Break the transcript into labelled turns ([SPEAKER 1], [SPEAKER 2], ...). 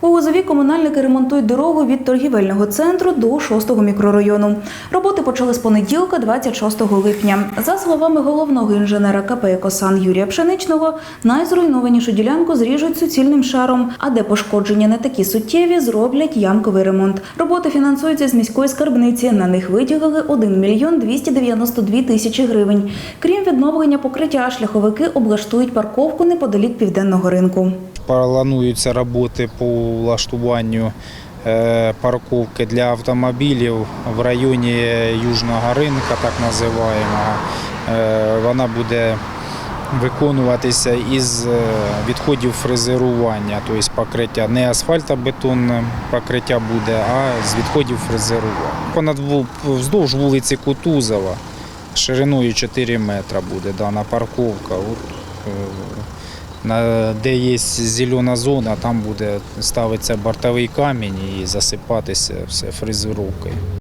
[SPEAKER 1] У Лозові комунальники ремонтують дорогу від торгівельного центру до 6-го мікрорайону. Роботи почали з понеділка, 26 липня. За словами головного інженера КП «Екосан» Юрія Пшеничного, найзруйнованішу ділянку зріжуть суцільним шаром, а де пошкодження не такі суттєві, зроблять ямковий ремонт. Роботи фінансуються з міської скарбниці. На них виділили 1 мільйон 292 тисячі гривень. Крім відновлення покриття, шляховики облаштують парковку неподалік Південного ринку.
[SPEAKER 2] Плануються роботи по влаштуванню парковки для автомобілів в районі Южного ринку, так називаємо. Вона буде виконуватися із відходів фрезерування, тобто покриття не асфальтобетонне покриття буде, а з відходів фрезерування. Вздовж вулиці Кутузова шириною 4 метри буде дана парковка. Де є зелена зона, там буде ставитися бортовий камінь і засипатися все фрезеровкою.